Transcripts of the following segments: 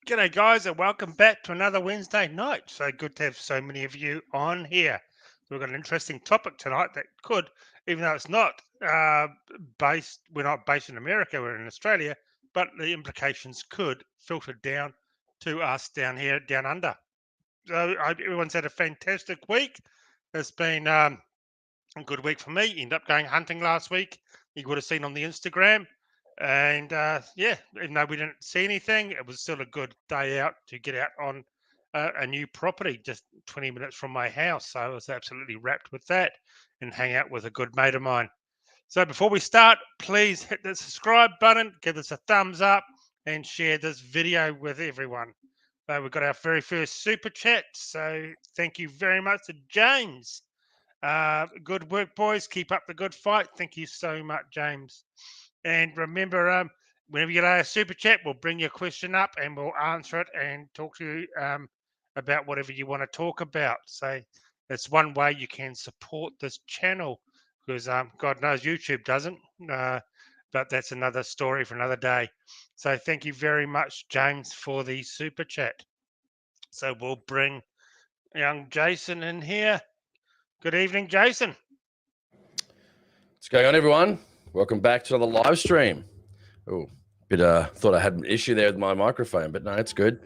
G'day, guys, and welcome back to another Wednesday night. So good to have so many of you on here. We've got an interesting topic tonight that could, even though it's not we're not based in America, we're in Australia, but the implications could filter down to us down here, down under. So I hope everyone's had a fantastic week. It's been a good week for me. Ended up going hunting last week. You would have seen on the Instagram. And yeah, even though we didn't see anything, it was still a good day out to get out on a new property just 20 minutes from my house. So I was absolutely wrapped with that and hang out with a good mate of mine. So before we start, please hit the subscribe button, give us a thumbs up, and share this video with everyone. So we've got our very first super chat. So thank you very much to James. Good work, boys. Keep up the good fight. Thank you so much, James. And remember, whenever you get a super chat, we'll bring your question up and we'll answer it and talk to you about whatever you want to talk about. So that's one way you can support this channel because God knows YouTube doesn't. But that's another story for another day. So thank you very much, James, for the super chat. So we'll bring young Jason in here. Good evening, Jason. What's going on, everyone? Welcome back to another live stream. Oh, thought I had an issue there with my microphone, but no, it's good.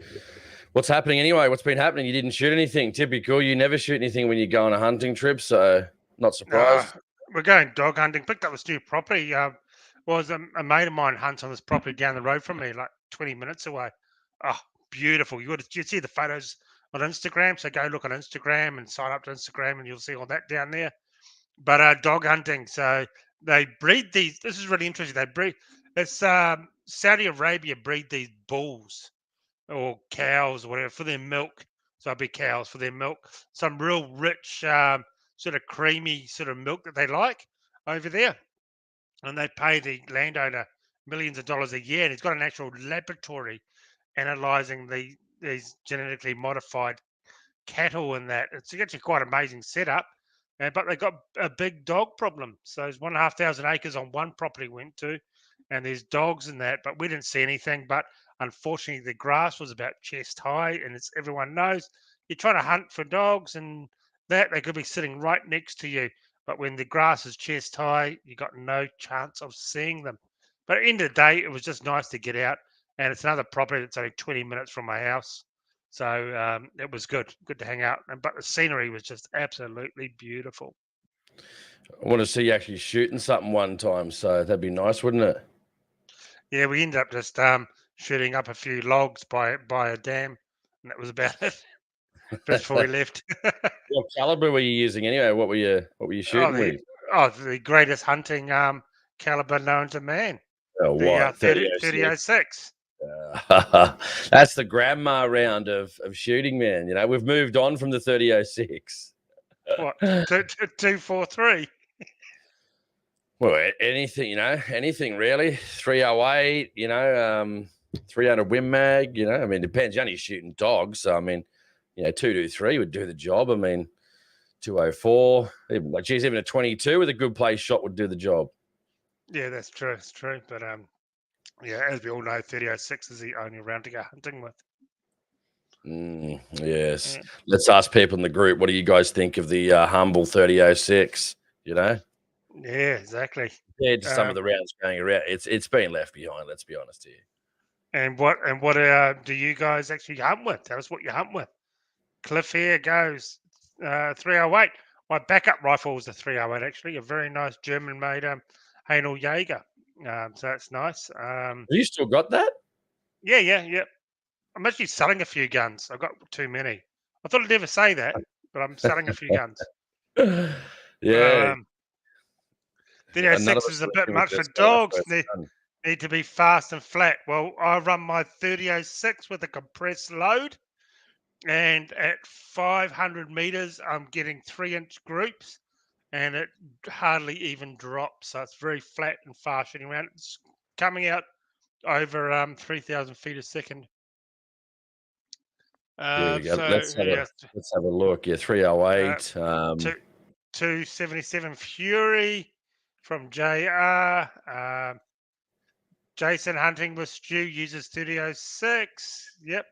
What's happening anyway? What's been happening? You didn't shoot anything. Typical. You never shoot anything when you go on a hunting trip, so not surprised. We're going dog hunting. Picked up this new property. Was a mate of mine hunts on this property down the road from me, like 20 minutes away. Oh, beautiful. You'd see the photos on Instagram. So go look on Instagram and sign up to Instagram and you'll see all that down there. But dog hunting. So they breed these. This is really interesting. They breed. It's Saudi Arabia breed these bulls or cows or whatever for their milk. So it'd be cows for their milk. Some real rich, sort of creamy sort of milk that they like over there. And they pay the landowner millions of dollars a year. And he's got an actual laboratory analyzing these genetically modified cattle and that. It's actually quite an amazing setup. But they got a big dog problem. So there's 1,500 acres on one property we went to, and there's dogs in that. But we didn't see anything. But unfortunately, the grass was about chest high, and it's everyone knows you're trying to hunt for dogs and that they could be sitting right next to you. But when the grass is chest high, you got no chance of seeing them. But at the end of the day, it was just nice to get out, and it's another property that's only 20 minutes from my house. So it was good to hang out. But the scenery was just absolutely beautiful. I want to see you actually shooting something one time, so that'd be nice, wouldn't it? Yeah, we ended up just shooting up a few logs by a dam, and that was about it. Just before we left. What caliber were you using anyway? What were you shooting with? The greatest hunting caliber known to man. Oh, The what? 3006. That's the grandma round of shooting, man. You know, we've moved on from the 3006. What? 243. Well, anything really. 308, 300 Win Mag, I mean, depends. You're only shooting dogs. So, I mean, 223 would do the job. I mean, 204, even a 22 with a good place shot would do the job. Yeah, that's true. It's true. But, yeah, as we all know, 3006 is the only round to go hunting with. Yes. Yeah. Let's ask people in the group, what do you guys think of the humble 3006, Yeah, exactly. Compared to some of the rounds going around, it's been left behind, let's be honest here. And what do you guys actually hunt with? Tell us what you hunt with. Cliff here goes 308. My backup rifle was a 308, actually, a very nice German-made Hanel Jaeger. So that's nice. Have you still got that? Yeah. I'm actually selling a few guns. I've got too many. I thought I'd never say that, but I'm selling a few guns. Yeah. 3006 is a bit much for dogs. Need to be fast and flat. Well, I run my 3006 with a compressed load. And at 500 meters, I'm getting 3-inch groups, and it hardly even drops. So it's very flat and fast shooting around. It's coming out over 3,000 feet a second. There we go. Let's have a look. Yeah, 308. 277 Fury from JR. Jason hunting with Stu uses 3006. Yep.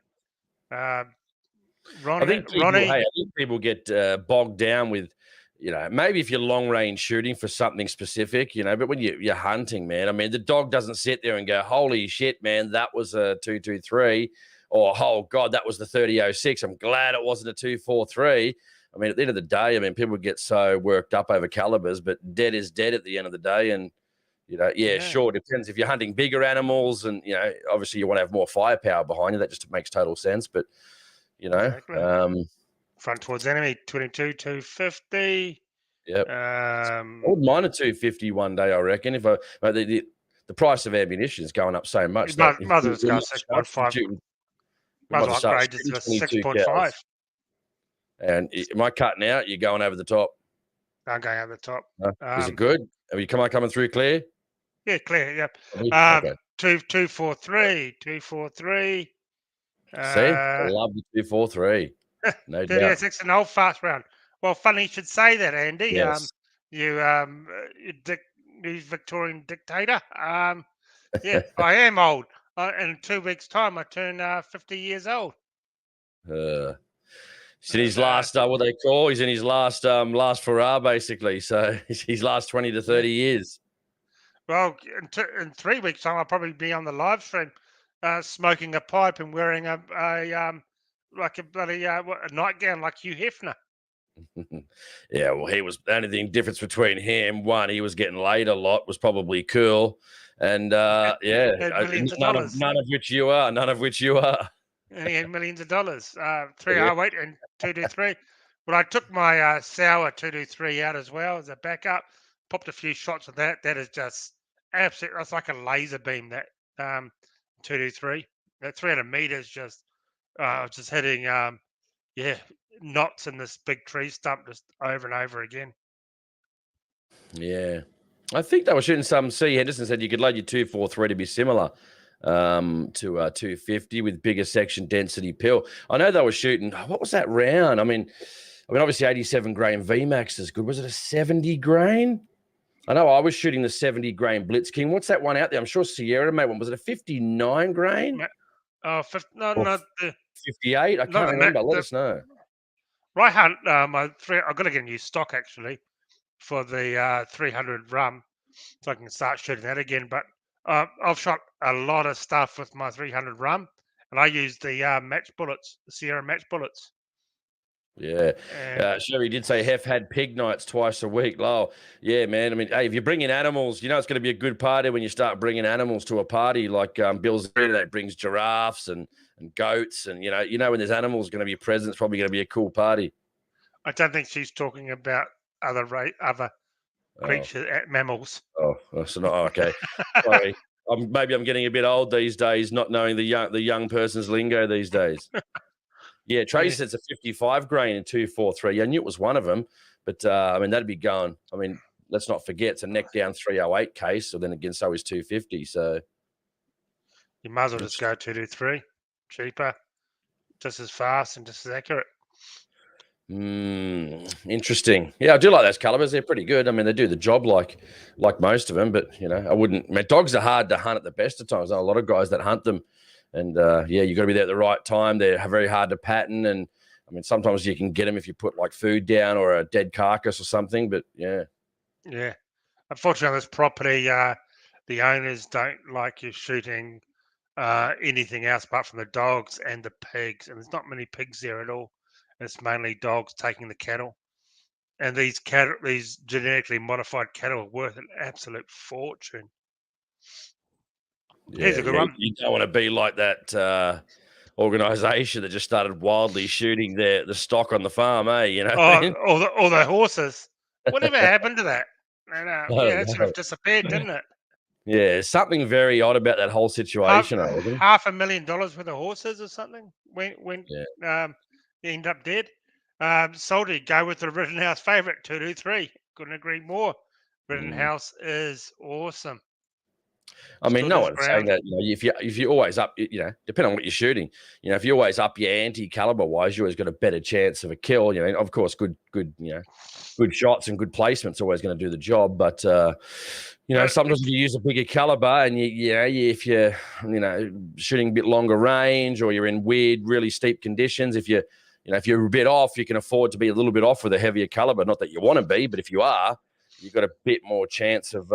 I think people get bogged down with, maybe if you're long range shooting for something specific, but when you're hunting, man, I mean, the dog doesn't sit there and go, holy shit, man, that was a 223, or oh god, that was the 3006. I'm glad it wasn't a 243. I mean, at the end of the day, I mean, people get so worked up over calibers, but dead is dead at the end of the day. And sure, it depends if you're hunting bigger animals, and obviously you want to have more firepower behind you. That just makes total sense. But exactly. Front towards enemy, 22, 250. Yep. I wouldn't mind a 250 one day, I reckon. If the price of ammunition is going up so much. Mother's got 6.5. Might as well upgrade to 6.5. And am I cutting out? You're going over the top? I'm going over the top. Is it good? Are you coming through clear? Yeah, clear. Yep. Okay. 243. See, I love the 243. No doubt. Yes, it's an old fast round. Well, funny you should say that, Andy. Yes. You Victorian dictator. Yeah, I am old. In 2 weeks' time, I turn 50 years old. He's in his last, what they call, he's in his last hurrah, basically. So his last 20 to 30 years. Well, in 3 weeks' time, I'll probably be on the live stream, smoking a pipe and wearing a like a bloody a nightgown like Hugh Hefner. Yeah, well, he was the only difference between him. One, he was getting laid a lot, was probably cool, and none of which you are. And he had millions of dollars. 308 and 223. But I took my sour 223 out as well as a backup. Popped a few shots with that. That is just absolute. That's like a laser beam. That 223. That 300 meters just hitting knots in this big tree stump just over and over again. Yeah, I think they were shooting some. C. Henderson said you could load your 243 to be similar to 250 with bigger section density pill. I know they were shooting. What was that round? I mean, obviously 87 grain VMAX is good. Was it a 70 grain? I know I was shooting the 70 grain Blitz King. What's that one out there? I'm sure Sierra made one. Was it a 59 grain? Oh, no, 58. I can't remember. Let us know. Right hunt. I've got to get a new stock actually for the 300 rum, so I can start shooting that again. But I've shot a lot of stuff with my 300 rum, and I use the match bullets, the Sierra match bullets. Yeah. Sherry did say Hef had pig nights twice a week. Oh, yeah, man. I mean, hey, if you bring in animals, it's going to be a good party when you start bringing animals to a party like Bill's that brings giraffes and goats. And, when there's animals going to be present, it's probably going to be a cool party. I don't think she's talking about other creatures, mammals. Oh, so not okay. Sorry. Maybe I'm getting a bit old these days, not knowing the young person's lingo these days. Yeah, Tracy says a 55 grain and 243. I knew it was one of them, but I mean, that'd be going. I mean, let's not forget it's a neck down 308 case. So then again, so is 250. So you might as well just go 223, cheaper, just as fast and just as accurate. Interesting. Yeah, I do like those calibers. They're pretty good. I mean, they do the job like most of them, but I wouldn't. I mean, dogs are hard to hunt at the best of times. There are a lot of guys that hunt them. And, you got to be there at the right time. They're very hard to pattern. And, I mean, sometimes you can get them if you put, like, food down or a dead carcass or something. But, yeah. Yeah. Unfortunately, on this property, the owners don't like you shooting anything else apart from the dogs and the pigs. And there's not many pigs there at all. It's mainly dogs taking the cattle. And these genetically modified cattle are worth an absolute fortune. Here's a good one. You don't want to be like that organization that just started wildly shooting the stock on the farm, eh? All the horses. Whatever happened to that? It sort of disappeared, didn't it? Yeah, something very odd about that whole situation. $500,000 worth of horses or something when end up dead. Salty, go with the Rittenhouse favorite 223. Couldn't agree more. Rittenhouse is awesome. I mean, Stood no his one's saying ground. that. If you're always up, depending on what you're shooting, if you're always up your ante caliber wise, you always got a better chance of a kill. Of course, good, good shots and good placements always going to do the job. But sometimes if you use a bigger caliber and if you're shooting a bit longer range or you're in weird, really steep conditions, if you're a bit off, you can afford to be a little bit off with a heavier caliber. Not that you want to be, but if you are, you've got a bit more chance of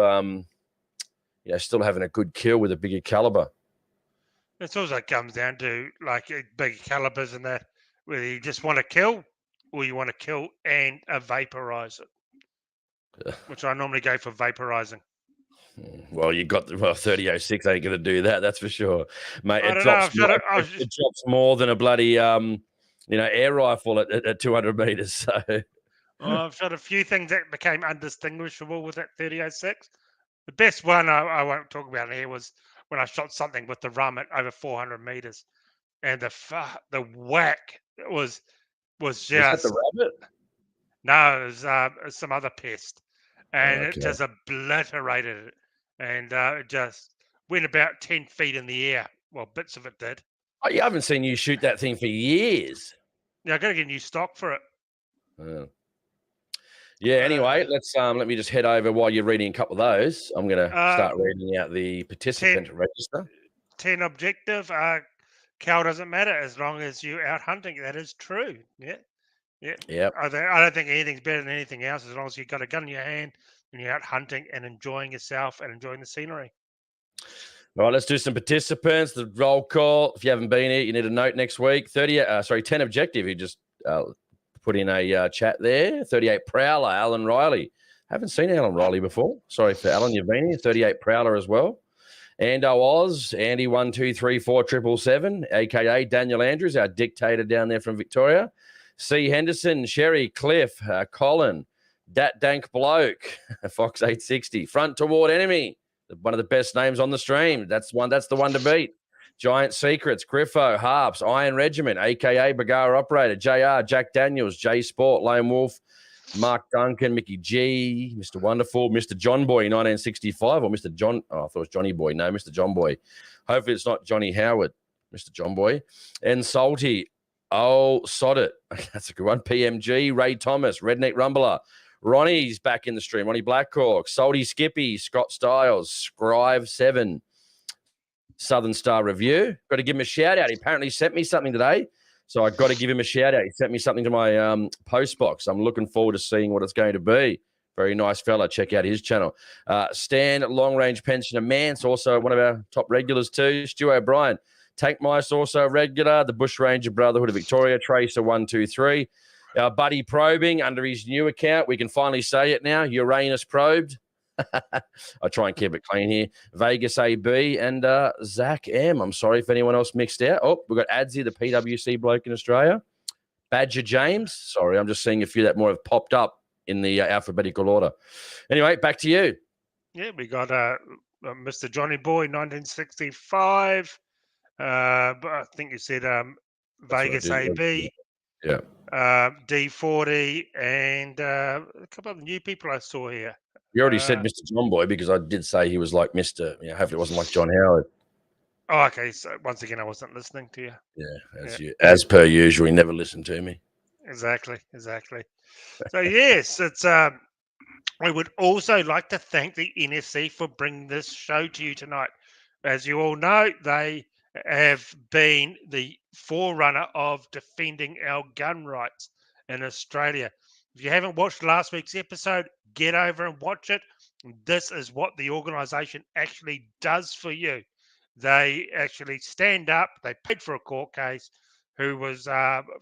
still having a good kill with a bigger caliber. It also comes down to like bigger calibers and that, whether you just want to kill or you want to kill and vaporize it, which I normally go for vaporizing. Well, you got 3006 ain't going to do that. That's for sure, mate. I It don't drops. know. It drops more than a bloody air rifle at 200 meters. So I've shot a few things that became undistinguishable with that 3006. The best one I won't talk about here was when I shot something with the rum at over 400 meters, and the whack was was that just the rabbit? no, it was some other pest, and Okay. it just obliterated it, and it just went about 10 feet in the air. Well, bits of it did. Oh, you haven't seen you shoot that thing for years. Yeah, I got to get new stock for it. Yeah. Anyway, let me just head over while you're reading a couple of those. I'm going to start reading out the participant register. 10 objective. Cal doesn't matter as long as you out hunting. That is true. Yeah. Yep. I don't think anything's better than anything else as long as you've got a gun in your hand and you're out hunting and enjoying yourself and enjoying the scenery. All right, let's do some participants. The roll call. If you haven't been here, you need a note next week. 10 objective. You just put in a chat there. 38 Prowler, Alan Riley. Haven't seen Alan Riley before. Sorry for Alan, you've been here. 38 Prowler as well. Ando Oz, Andy 1234777, aka Daniel Andrews, our dictator down there from Victoria. C. Henderson, Sherry, Cliff, Colin, Dat Dank Bloke, Fox 860, Front Toward Enemy, one of the best names on the stream. That's the one to beat. Giant Secrets, Griffo, Harps, Iron Regiment, aka Bagara Operator, JR, Jack Daniels, J Sport, Lone Wolf, Mark Duncan, Mickey G, Mr. Wonderful, Mr. John Boy 1965, or Mr. John, I thought it was Johnny Boy. No, Mr. John Boy. Hopefully it's not Johnny Howard, Mr. John Boy. And Salty, Sod It. That's a good one. PMG, Ray Thomas, Redneck Rumbler. Ronnie's back in the stream. Ronnie Blackhawk, Salty Skippy, Scott Styles, Scrive 7, Southern Star Review. Got to give him a shout out. He apparently sent me something today, so I got to give him a shout out. He sent me something to my post box. I'm looking forward to seeing what it's going to be. Very nice fella. Check out his channel. Stan, Long Range Pensioner Mance, also one of our top regulars too. Stu O'Brien, Tank Mice, also regular. The Bush Ranger Brotherhood of Victoria, Tracer 123. Buddy Probing under his new account. We can finally say it now. Uranus Probed. I try and keep it clean here. Vegas AB and Zach M. I'm sorry if anyone else mixed out. Oh, we've got Adzi, the PWC bloke in Australia. Badger James. Sorry, I'm just seeing a few that more have popped up in the alphabetical order. Anyway, back to you. Yeah, we got Mr. Johnny Boy 1965. But I think you said Vegas AB. Yeah. D40 and a couple of new people I saw here. You already said Mr. John Boy because I did say he was like Mr. Hopefully it wasn't like John Howard. Oh, okay. So once again, I wasn't listening to you. Yeah, as per usual, he never listened to me. Exactly. So yes, it's. I would also like to thank the NSC for bringing this show to you tonight. As you all know, they have been the forerunner of defending our gun rights in Australia. If you haven't watched last week's episode, get over and watch it. This is what the organisation actually does for you. They actually stand up. They paid for a court case who was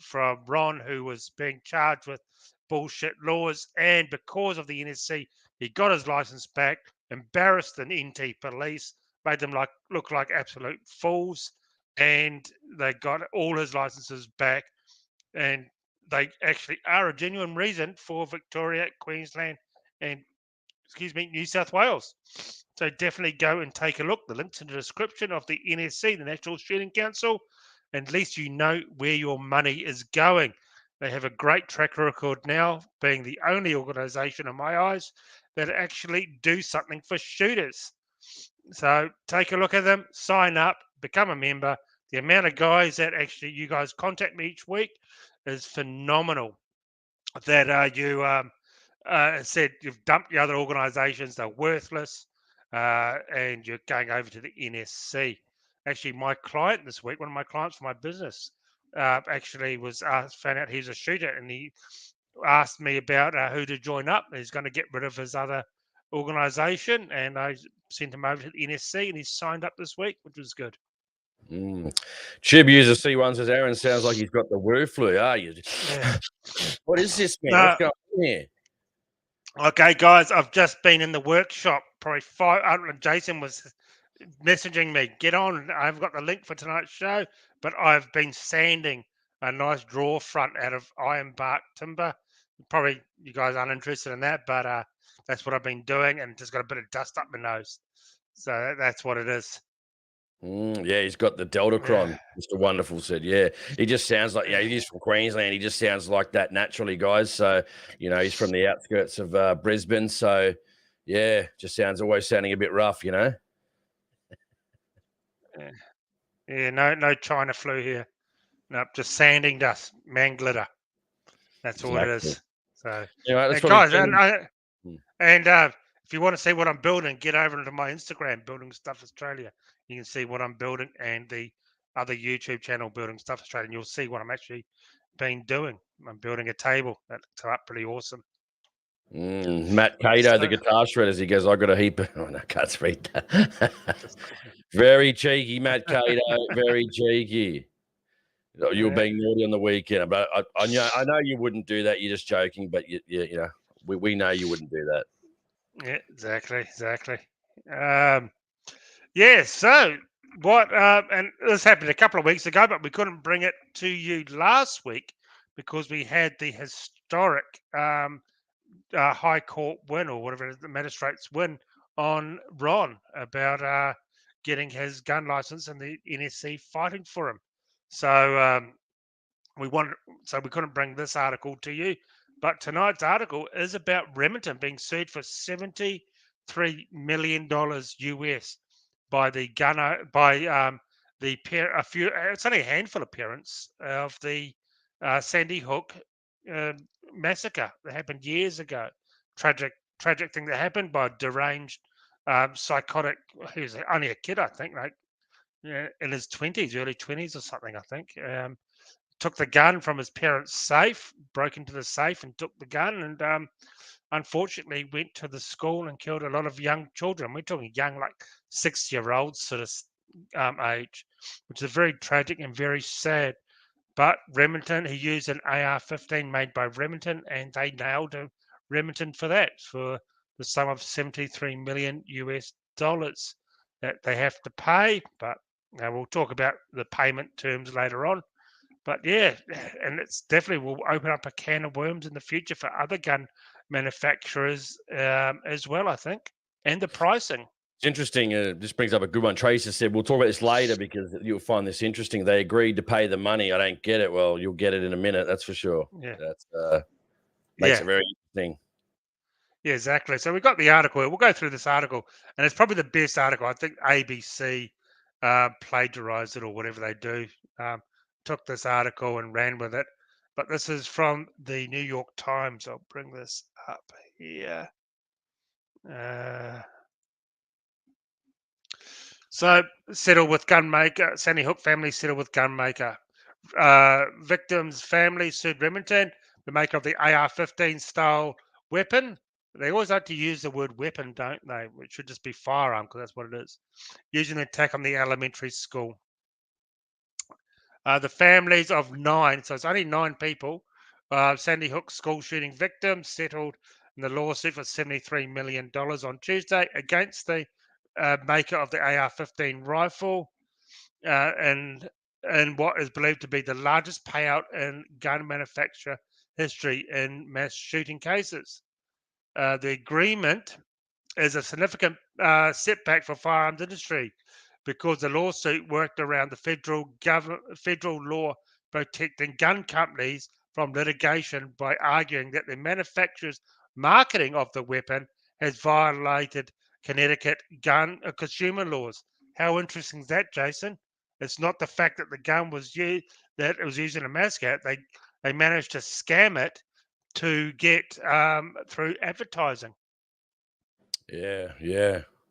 from Ron, who was being charged with bullshit laws. And because of the NSC, he got his license back, embarrassed the NT police, made them look like absolute fools. And they got all his licenses back. And they actually are a genuine reason for Victoria, Queensland, and New South Wales. So definitely go and take a look. The link's in the description of the NSC, the National Shooting Council, and at least you know where your money is going. They have a great track record now, being the only organisation in my eyes that actually do something for shooters. So take a look at them, sign up, become a member. The amount of guys that actually you guys contact me each week is phenomenal. That you said you've dumped the other organisations, they're worthless, and you're going over to the NSC. Actually, my client this week, one of my clients for my business, actually was found out he's a shooter, and he asked me about who to join up. He's going to get rid of his other organisation, and I sent him over to the NSC, and he's signed up this week, which was good. Chib user C1 says, Aaron sounds like he's got the woo flu. Are you? Yeah. What is this, man? What's going on here? Okay, guys, I've just been in the workshop. Probably Jason was messaging me, get on. I've got the link for tonight's show, but I've been sanding a nice drawer front out of ironbark timber. Probably you guys aren't interested in that, but that's what I've been doing, and just got a bit of dust up my nose. So that's what it is. Yeah, he's got the Deltacron. Yeah. Mr. Wonderful said, yeah. He just sounds like, he's from Queensland. He just sounds like that naturally, guys. So, he's from the outskirts of Brisbane. So, yeah, just always sounding a bit rough, Yeah, no China flu here. Nope, just sanding dust, man glitter. That's all it is. So, that's guys, and if you want to see what I'm building, get over to my Instagram, Building Stuff Australia. You can see what I'm building, and the other YouTube channel, Building Stuff Australia, and you'll see what I'm actually been doing. I'm building a table that's up pretty awesome. Matt Cato, the guitar shredders, he goes, I got a heap of... Oh, no, I can't read that. Very cheeky, Matt Cato, very cheeky. You were being naughty on the weekend, but I know you wouldn't do that. You're just joking, but we know you wouldn't do that. Yeah, exactly. So what? And this happened a couple of weeks ago, but we couldn't bring it to you last week because we had the historic High Court win, or whatever it is, the magistrates win on Ron about getting his gun license and the NSC fighting for him. So we couldn't bring this article to you, but tonight's article is about Remington being sued for $73 million US by the gunner it's only a handful of parents of the Sandy Hook massacre that happened years ago. Tragic thing that happened by a deranged psychotic. He was only a kid, I think, like in his 20s, early 20s or something, I think. Took the gun from his parents' safe, broke into the safe and took the gun, and unfortunately went to the school and killed a lot of young children. We're talking young, like 6-year-olds sort of age, which is very tragic and very sad. But Remington, he used an AR-15 made by Remington, and they nailed Remington for that, for the sum of $73 million US that they have to pay. But we'll talk about the payment terms later on. But yeah, and it's definitely will open up a can of worms in the future for other gun manufacturers as well, I think, and the pricing. It's interesting. This brings up a good one. Tracer said, we'll talk about this later because you'll find this interesting. They agreed to pay the money. I don't get it. Well, you'll get it in a minute. That's for sure. Yeah. That's makes it very interesting. Yeah, exactly. So we've got the article. We'll go through this article, and it's probably the best article. I think ABC plagiarized it or whatever they do. Took this article and ran with it. But this is from the New York Times. I'll bring this up here. So settle with gunmaker. Sandy Hook family settle with gunmaker. Victim's family sued Remington, the maker of the AR-15 style weapon. They always like to use the word weapon, don't they? It should just be firearm because that's what it is. Using the attack on the elementary school. The families of 9, so it's only 9 people, Sandy Hook school shooting victims settled in the lawsuit for $73 million on Tuesday against the maker of the AR-15 rifle, and what is believed to be the largest payout in gun manufacturer history in mass shooting cases. The agreement is a significant setback for firearms industry because the lawsuit worked around the federal law protecting gun companies from litigation by arguing that the manufacturer's marketing of the weapon has violated Connecticut gun consumer laws. How interesting is that, Jason? It's not the fact that the gun was used, that it was used in a massacre. They managed to scam it to get through advertising. Yeah.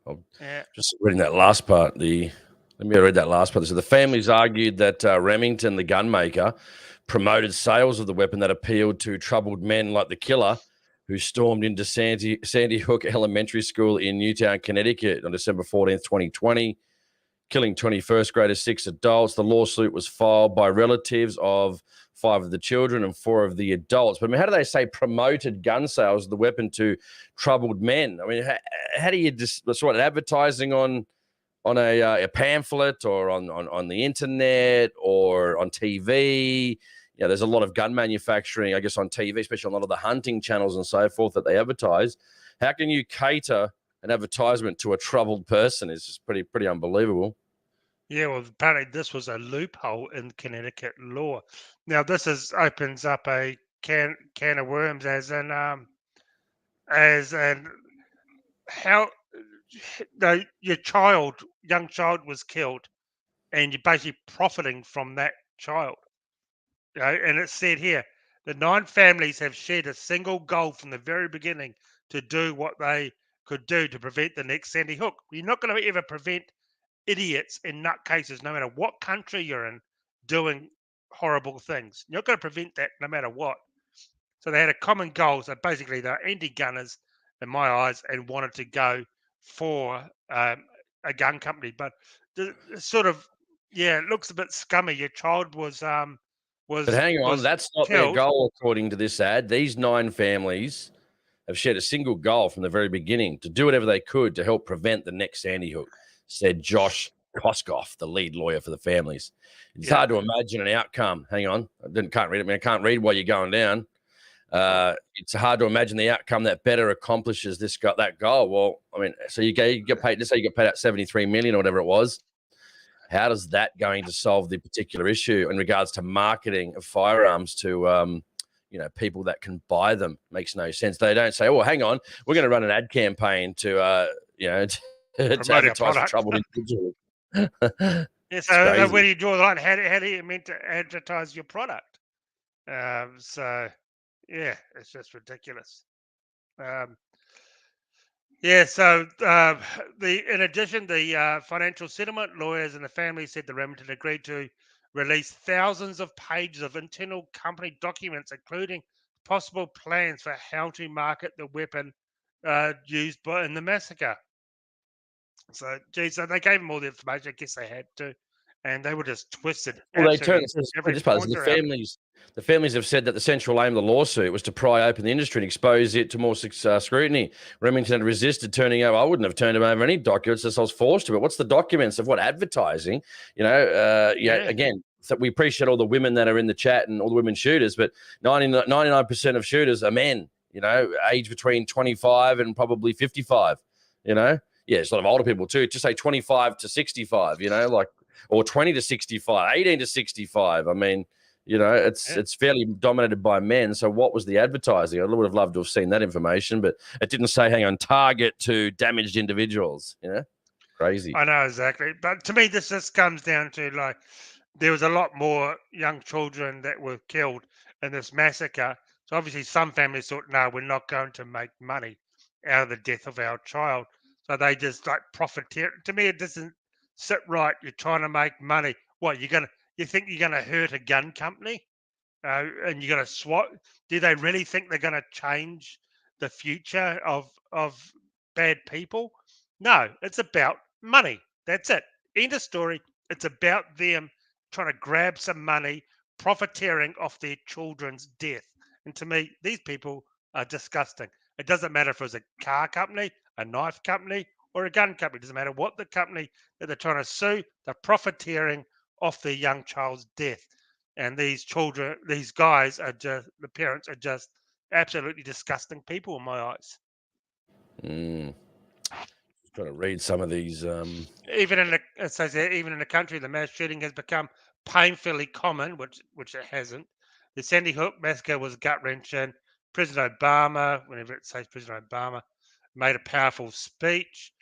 I'm Yeah. just reading that last part. Let me read that last part. So the families argued that Remington, the gunmaker, promoted sales of the weapon that appealed to troubled men like the killer who stormed into Sandy Hook Elementary School in Newtown, Connecticut on December 14th, 2020, killing 21st graders, 6 adults. The lawsuit was filed by relatives of 5 of the children and 4 of the adults. But I mean, how do they say promoted gun sales of the weapon to troubled men? I mean, how do you just sort of advertising on a pamphlet or on the internet or on TV? You know, there's a lot of gun manufacturing, I guess, on TV, especially on a lot of the hunting channels and so forth that they advertise. How can you cater an advertisement to a troubled person? Is just pretty unbelievable. Yeah, well, apparently this was a loophole in Connecticut law. Now, this opens up a can of worms, as in how your young child was killed, and you're basically profiting from that child. You know, and it said here the 9 families have shared a single goal from the very beginning to do what they could do to prevent the next Sandy Hook. You're not going to ever prevent idiots and nutcases, no matter what country you're in, doing horrible things. You're not going to prevent that no matter what. So they had a common goal. So basically, they're anti-gunners in my eyes and wanted to go for a gun company. But the sort of, yeah, it looks a bit scummy. Your child was But hang on, that's not their killed. goal, according to this ad. These 9 families have shared a single goal from the very beginning to do whatever they could to help prevent the next Sandy Hook, said Josh Koskoff, the lead lawyer for the families. It's hard to imagine an outcome. Hang on, can't read it. I mean, I can't read while you're going down. It's hard to imagine the outcome that better accomplishes that goal. Well, I mean, so you get paid. Let's say you get paid out $73 million or whatever it was. How does that going to solve the particular issue in regards to marketing of firearms to people that can buy them? Makes no sense. They don't say, "Oh, hang on, we're going to run an ad campaign to to advertise for troubled individuals." Yeah, so where do you draw the line? How do you mean to advertise your product? So yeah, it's just ridiculous. So in addition, the financial settlement lawyers and the family said the Remington agreed to release thousands of pages of internal company documents, including possible plans for how to market the weapon used in the massacre. So, so they gave them all the information. I guess they had to, and they were just twisted. Well, they turned the families have said that the central aim of the lawsuit was to pry open the industry and expose it to more scrutiny. Remington had resisted turning over. I wouldn't have turned him over any documents as I was forced to. But what's the documents of what advertising? Again, so we appreciate all the women that are in the chat and all the women shooters, but 99% of shooters are men. Age between 25 and probably 55. Yeah, there's a lot of older people too. Just say 25 to 65. Or 20 to 65, 18 to 65. I mean, it's fairly dominated by men. So what was the advertising? I would have loved to have seen that information, but it didn't say, hang on, target to damaged individuals. Crazy. I know, exactly. But to me, this just comes down to there was a lot more young children that were killed in this massacre. So obviously some families thought, no, we're not going to make money out of the death of our child. So they just profiteer. To me, it doesn't sit right. You're trying to make money. What, you think you're gonna hurt a gun company? And you're gonna swat? Do they really think they're gonna change the future of bad people? No, it's about money. That's it. End of story. It's about them trying to grab some money, profiteering off their children's death. And to me, these people are disgusting. It doesn't matter if it was a car company, a knife company, or a gun company. It doesn't matter what the company that they're trying to sue, they're profiteering off their young child's death. And these guys the parents are just absolutely disgusting people in my eyes. Just trying to read some of these. Even in the country, the mass shooting has become painfully common, which it hasn't. The Sandy Hook massacre was gut-wrenching. President Obama, whenever it says President Obama, made a powerful speech.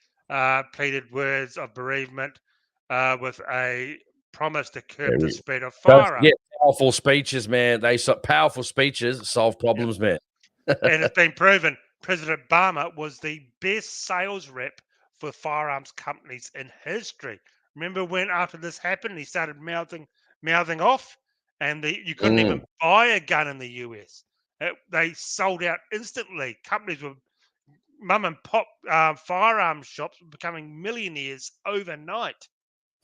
pleaded words of bereavement with a promise to curb the spread of Don't firearms. forget powerful speeches, man. Powerful speeches solve problems, man. And it's been proven President Obama was the best sales rep for firearms companies in history. Remember when after this happened, he started mouthing off, and you couldn't even buy a gun in the US. They sold out instantly. Companies were mum and pop firearms shops were becoming millionaires overnight.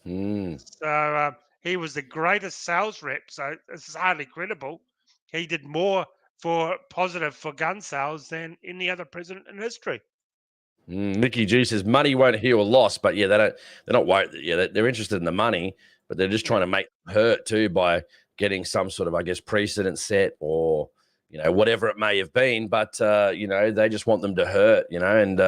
So he was the greatest sales rep. So this is hardly credible. He did more for gun sales than any other president in history. Mickey G says money won't heal a loss, but yeah, they're not worried. Yeah, they're interested in the money, but they're just trying to make it hurt too by getting some sort of, I guess, precedent set or whatever it may have been. But they just want them to hurt, and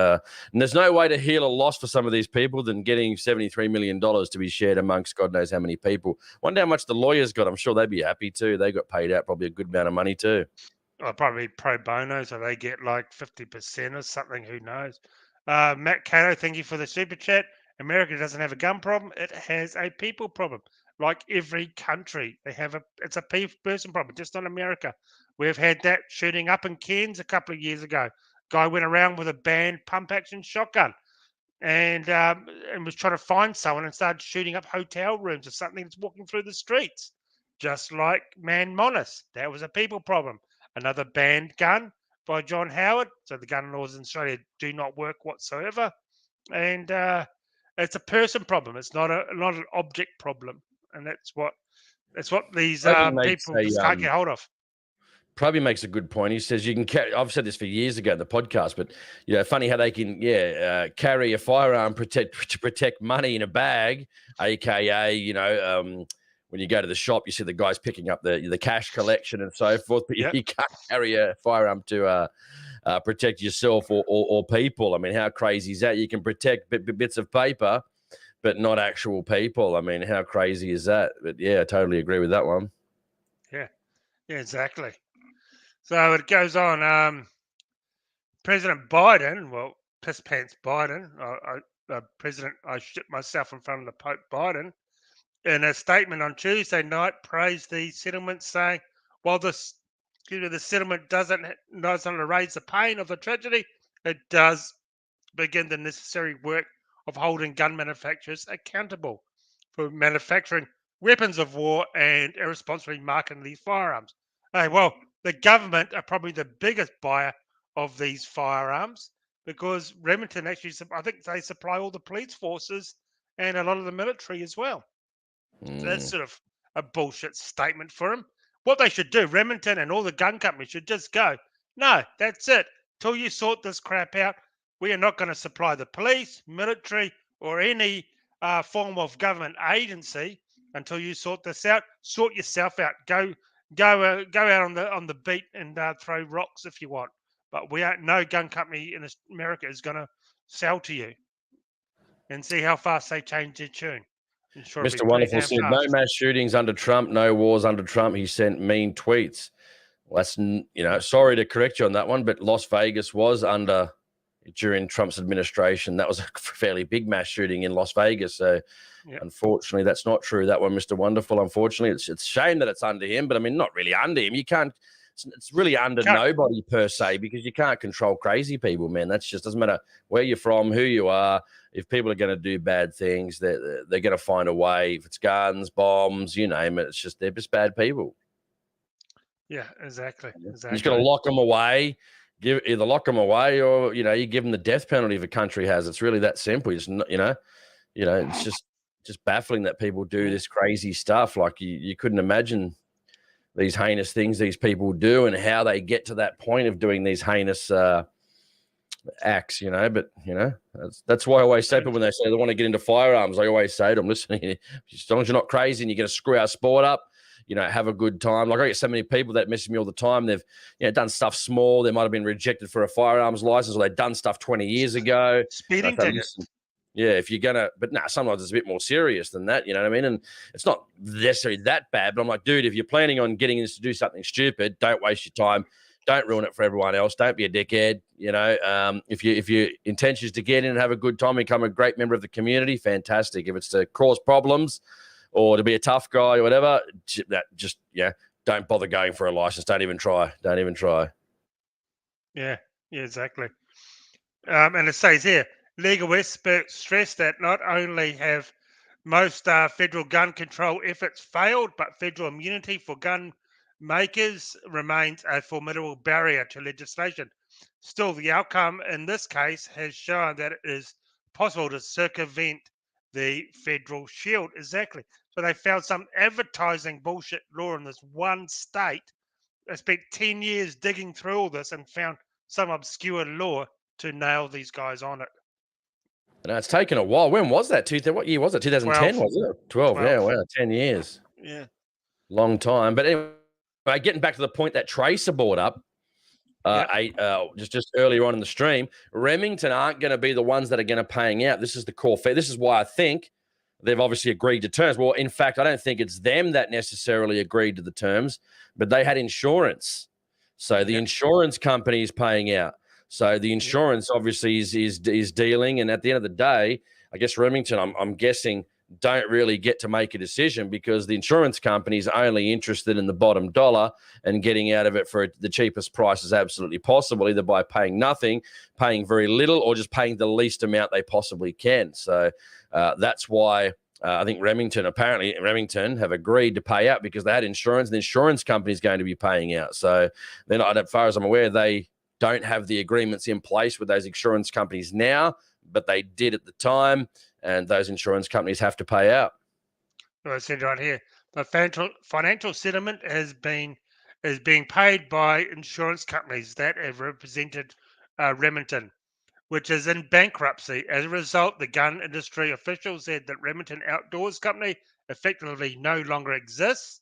there's no way to heal a loss for some of these people than getting $73 million to be shared amongst God knows how many people. Wonder how much the lawyers got. I'm sure they'd be happy too. They got paid out probably a good amount of money too. Well, probably pro bono, so they get like 50% or something. Who knows? Matt Cato, thank you for the super chat. America doesn't have a gun problem; it has a people problem. Like every country, it's a person problem, just not America. We've had that shooting up in Cairns a couple of years ago. Guy went around with a banned pump action shotgun, and was trying to find someone and started shooting up hotel rooms or something that's walking through the streets, just like Man Monis. That was a people problem. Another banned gun by John Howard. So the gun laws in Australia do not work whatsoever, and it's a person problem. It's not an object problem, and that's what these people just can't get hold of. Probably makes a good point. He says you can carry. I've said this for years ago in the podcast, but funny how they can carry a firearm to protect money in a bag, aka when you go to the shop, you see the guys picking up the cash collection and so forth, but you can't carry a firearm to protect yourself or people. I mean, how crazy is that? You can protect bits of paper, but not actual people. I mean, how crazy is that? But yeah, I totally agree with that one. Yeah, exactly. So it goes on. President Biden, well, piss pants Biden, President, I shit myself in front of the Pope Biden, in a statement on Tuesday night, praised the settlement, saying, while the settlement doesn't erase the pain of the tragedy, it does begin the necessary work of holding gun manufacturers accountable for manufacturing weapons of war and irresponsibly marketing these firearms. Hey, well, the government are probably the biggest buyer of these firearms because Remington actually, I think they supply all the police forces and a lot of the military as well. So that's sort of a bullshit statement for them. What they should do, Remington and all the gun companies should just go, no, that's it. Till you sort this crap out, we are not going to supply the police, military, or any form of government agency until you sort this out. Sort yourself out. Go out on the beat and throw rocks if you want. But no gun company in America is going to sell to you. And see how fast they change their tune. Sure, Mr. Wonderful said, no mass shootings under Trump, no wars under Trump. He sent mean tweets. Well, that's, sorry to correct you on that one, but Las Vegas was during Trump's administration. That was a fairly big mass shooting in Las Vegas. So, Unfortunately, that's not true. That one, Mr. Wonderful, unfortunately, it's a shame that it's under him, but I mean, not really under him. You can't. It's really under nobody per se because you can't control crazy people, man. That's just doesn't matter where you're from, who you are. If people are going to do bad things, they're going to find a way. If it's guns, bombs, you name it, they're just bad people. Yeah, exactly. You're just going to lock them away. Either lock them away or you give them the death penalty if a country has. It's really that simple. It's it's just baffling that people do this crazy stuff. Like you couldn't imagine these heinous things these people do and how they get to that point of doing these heinous acts, but that's why I always say people when they say they want to get into firearms, I always say to them, listen, as long as you're not crazy and you're going to screw our sport up, have a good time. Like I get so many people that message me all the time. They've done stuff small. They might have been rejected for a firearms license or they've done stuff 20 years ago. Speeding tickets. Yeah, if you're gonna, but sometimes it's a bit more serious than that, you know what I mean? And it's not necessarily that bad, but I'm like, dude, if you're planning on getting us to do something stupid, don't waste your time. don't ruin it for everyone else. Don't be a dickhead. You know, if your intention is to get in and have a good time, become a great member of the community, fantastic. If it's to cause problems or to be a tough guy or whatever, don't bother going for a license. Don't even try. Yeah, exactly. And it says here, legal experts stress that not only have most federal gun control efforts failed, but federal immunity for gun makers remains a formidable barrier to legislation. Still, the outcome in this case has shown that it is possible to circumvent the federal shield. Exactly. So they found some advertising bullshit law in this one state. They spent 10 years digging through all this and found some obscure law to nail these guys on it. No, it's taken a while. When was that? What year was it? 2010, 12. was it? 12, 12. Yeah, wow, 10 years. Yeah. Long time. But anyway, getting back to the point that Tracer brought up just earlier on in the stream, Remington aren't going to be the ones that are going to paying out. This is the core fee. This is why I think they've obviously agreed to terms. Well, in fact, I don't think it's them that necessarily agreed to the terms, but they had insurance. So the insurance company is paying out. So the insurance obviously is dealing, and at the end of the day, I guess Remington, I'm guessing, don't really get to make a decision because the insurance company is only interested in the bottom dollar and getting out of it for the cheapest price as absolutely possible, either by paying nothing, paying very little, or just paying the least amount they possibly can. So that's why I think Remington have agreed to pay out because they had insurance, and the insurance company is going to be paying out. So then, as far as I'm aware, they don't have the agreements in place with those insurance companies now, but they did at the time, and those insurance companies have to pay out. Well, I said right here, the financial settlement is being paid by insurance companies that have represented Remington, which is in bankruptcy. As a result, the gun industry officials said that Remington Outdoors Company effectively no longer exists,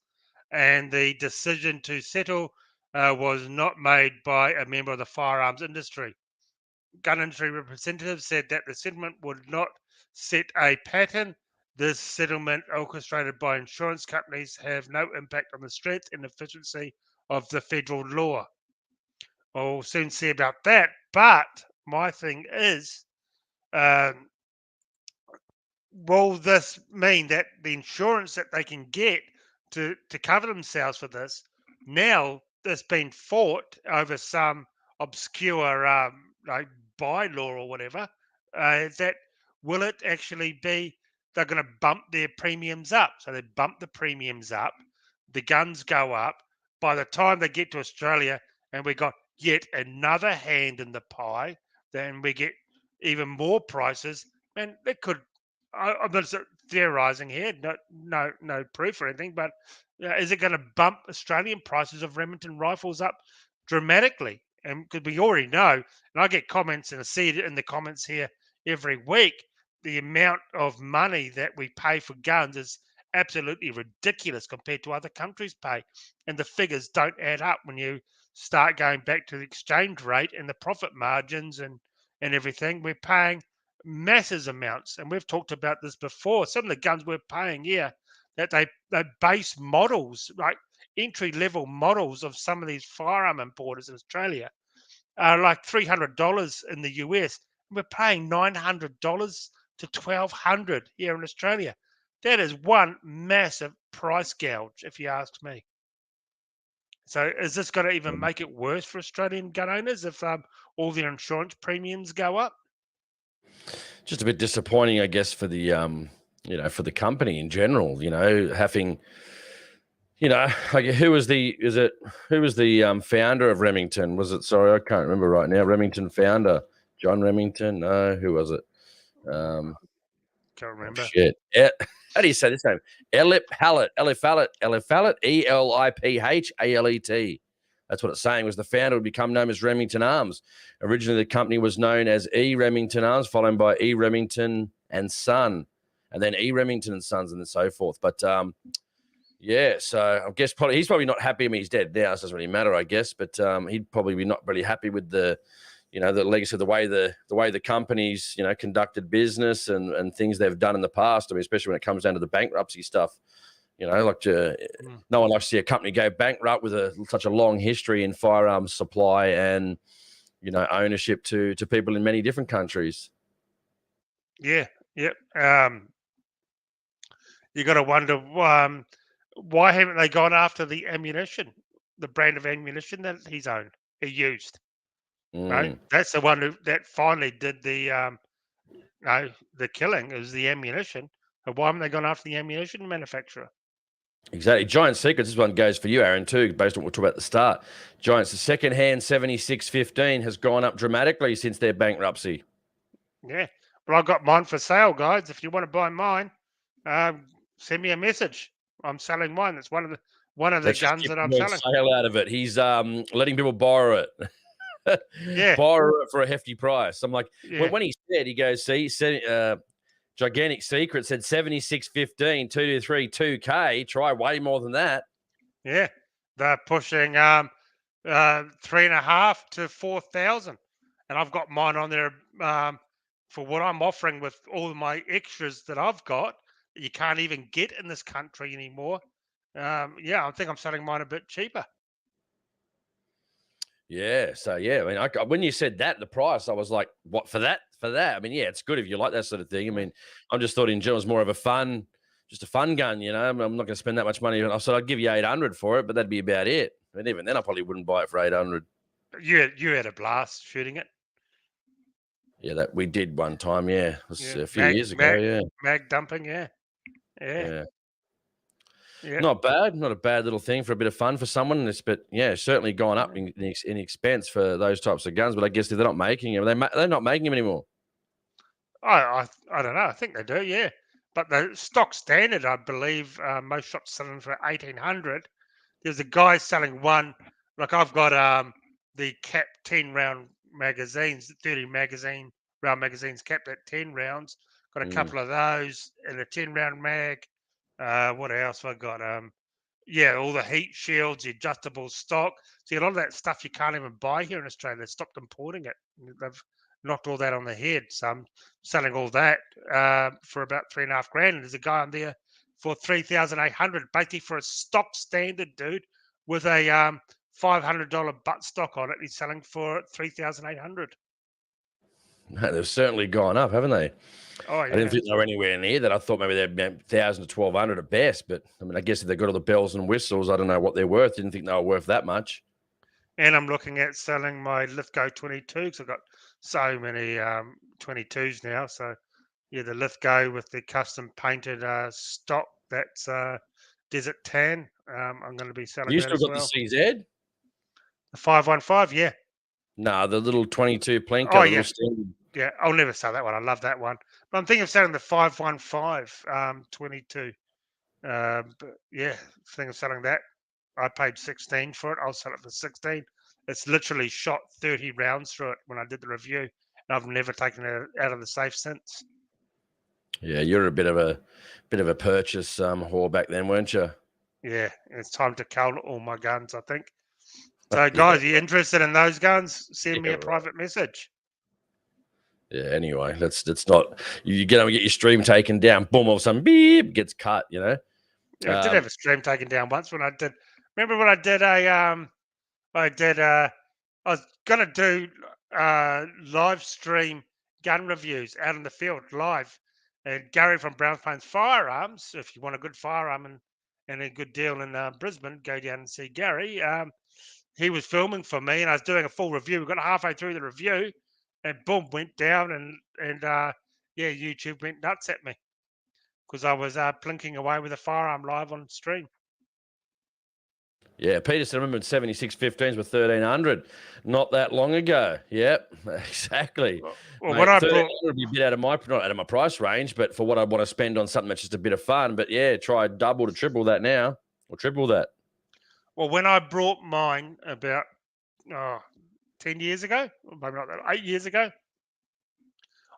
and the decision to settle was not made by a member of the firearms industry. Gun industry representatives said that the settlement would not set a pattern. This settlement, orchestrated by insurance companies, have no impact on the strength and efficiency of the federal law. We'll soon see about that. But my thing is, will this mean that the insurance that they can get to cover themselves for this now has been fought over some obscure like bylaw or whatever? That will it actually be? They're going to bump their premiums up, so they bump the premiums up. The guns go up. By the time they get to Australia, and we got yet another hand in the pie, then we get even more prices. And it could. I'm not theorising here, no proof or anything, but is it going to bump Australian prices of Remington rifles up dramatically? And because we already know, and I get comments and I see it in the comments here every week, the amount of money that we pay for guns is absolutely ridiculous compared to other countries pay. And the figures don't add up when you start going back to the exchange rate and the profit margins and everything. We're paying massive amounts, and we've talked about this before. Some of the guns we're paying here, that they base models, like entry level models of some of these firearm importers in Australia, are like $300 in the US. We're paying $900 to $1,200 here in Australia. That is one massive price gouge, if you ask me. So is this going to even make it worse for Australian gun owners if all their insurance premiums go up? Just a bit disappointing, I guess, for the for the company in general. Having, like who was the founder of Remington? Was it? Sorry, I can't remember right now. Remington founder John Remington. No, who was it? Can't remember. Shit. How do you say this name? Elip Hallet. Eliphalet. That's what it's saying. Was the founder would become known as Remington Arms. Originally, the company was known as E. Remington Arms, followed by E. Remington and Son, and then E. Remington and Sons, and so forth. But so I guess he's probably not happy. I mean, he's dead now. It doesn't really matter, I guess. But he'd probably be not really happy with the legacy, the way the company's conducted business and things they've done in the past. I mean, especially when it comes down to the bankruptcy stuff. No one likes to see a company go bankrupt with such a long history in firearms supply and, ownership to people in many different countries. Yeah, yep. You got to wonder why haven't they gone after the ammunition, the brand of ammunition that he used, right? That's the one that finally did the killing is the ammunition. And why haven't they gone after the ammunition manufacturer? Exactly. Giant Secrets, this one goes for you, Aaron, too, based on what we talked about at the start. Giant's second-hand 7615 has gone up dramatically since their bankruptcy. Yeah. Well, I got mine for sale, guys. If you want to buy mine, send me a message. I'm selling mine. It's one of the guns that I'm selling. Sale out of it. He's letting people borrow it. Yeah. Borrow it for a hefty price. I'm like, Yeah. when he goes, see, he said, Gigantic Secret said 7615, 223, 2K. Try way more than that. Yeah. They're pushing 3,500 to 4,000. And I've got mine on there for what I'm offering with all of my extras that I've got that you can't even get in this country anymore. I think I'm selling mine a bit cheaper. Yeah. So, yeah, I mean, when you said that, the price, I was like, what, for that? For that? I mean, yeah, it's good if you like that sort of thing. I mean, I just thought in general it was more of a fun gun, I'm not going to spend that much money. I said I'd give you 800 for it, but that'd be about it. And even then, I probably wouldn't buy it for 800. You had a blast shooting it. Yeah, that we did one time. Yeah, it was a few years ago. Yeah, mag dumping. Yeah. Not bad. Not a bad little thing for a bit of fun for someone. But yeah, certainly gone up in expense for those types of guns. But I guess if they're not making them, they're not making them anymore. I don't know. I think they do. Yeah, but the stock standard, I believe, most shops selling for 1,800. There's a guy selling one. Like I've got the cap 10 round magazines, 30 round magazines capped at 10 rounds. Got a couple of those and a 10 round mag. What else have I got? All the heat shields, the adjustable stock. See, a lot of that stuff you can't even buy here in Australia. They stopped importing it. They've knocked all that on the head. So I'm selling all that for about $3,500. And there's a guy on there for 3,800, basically for a stock standard, dude, with a $500 butt stock on it. He's selling for 3,800. They've certainly gone up, haven't they? Oh, yeah. I didn't think they were anywhere near that. I thought maybe they'd be 1,000 to 1,200 at best. But I mean, I guess if they've got all the bells and whistles, I don't know what they're worth. Didn't think they were worth that much. And I'm looking at selling my Lithgow 22 because I've got so many 22s now. So yeah, the Lithgow with the custom painted stock, that's Desert Tan. I'm going to be selling You that still as got well. the CZ? The 515, yeah. No, the little 22 Plinko. Oh, yeah. Yeah, I'll never sell that one. I love that one. But I'm thinking of selling the 515 22. But yeah, thinking of selling that. I paid 16 for it. I'll sell it for 16. It's literally shot 30 rounds through it when I did the review. And I've never taken it out of the safe since. Yeah, you're a bit of a purchase whore back then, weren't you? Yeah, it's time to cull all my guns, I think. So, guys, you interested in those guns? Send me a private message. Yeah. Anyway, that's not. You get your stream taken down. Boom! All of a sudden, beep, gets cut. Yeah, I did have a stream taken down once when I did. Remember when I did I was gonna do live stream gun reviews out in the field live. And Gary from Brown Plains Firearms, if you want a good firearm and a good deal in Brisbane, go down and see Gary. He was filming for me, and I was doing a full review. We got halfway through the review, and boom, went down, and YouTube went nuts at me because I was plinking away with a firearm live on stream. Yeah, Peterson, I remember 7615s were 1,300 not that long ago. Yep, exactly. Well, what I brought would be a bit not out of my price range, but for what I want to spend on something that's just a bit of fun. But yeah, try double to triple that now, or triple that. Well, when I brought mine about 10 years ago, maybe not that, 8 years ago,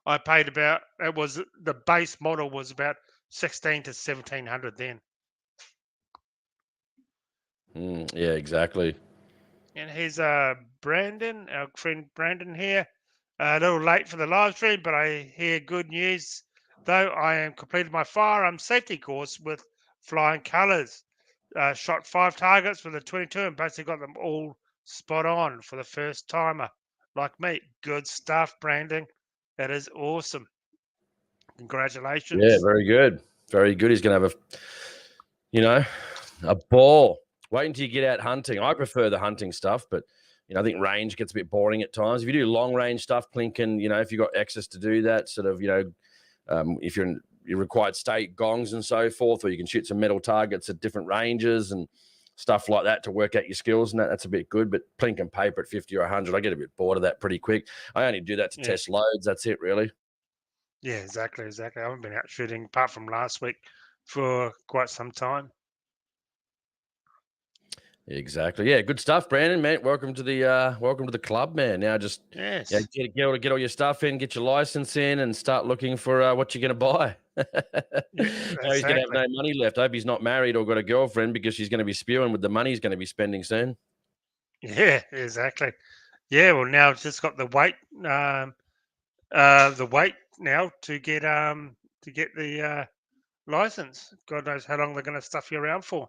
I paid the base model was about 1,600 to 1,700 then. Yeah, exactly. And here's Brandon, our friend Brandon here. A little late for the live stream, but I hear good news. Though I am completed my firearm safety course with flying colours. Shot 5 targets with a 22 and basically got them all spot on for the first timer. Like me. Good stuff, Brandon. That is awesome. Congratulations. Yeah, very good. Very good. He's going to have a ball. Wait until you get out hunting. I prefer the hunting stuff, but I think range gets a bit boring at times. If you do long range stuff, Clinking, if you've got access to do that, sort of, if you're in your required state gongs and so forth, or you can shoot some metal targets at different ranges and stuff like that to work out your skills, and that's a bit good. But Plink and paper at 50 or 100, I get a bit bored of that pretty quick. I only do that to test loads. That's it, really. Yeah, exactly. I haven't been out shooting apart from last week for quite some time. Exactly. Yeah, good stuff, Brandon, man. Welcome to the club, man. Now just get all your stuff in, get your license in, and start looking for what you're going to buy. Now he's going to have no money left. I hope he's not married or got a girlfriend because she's going to be spewing with the money he's going to be spending soon. Yeah, exactly. Yeah, well, now it's just got the weight now to get the license. God knows how long they're going to stuff you around for.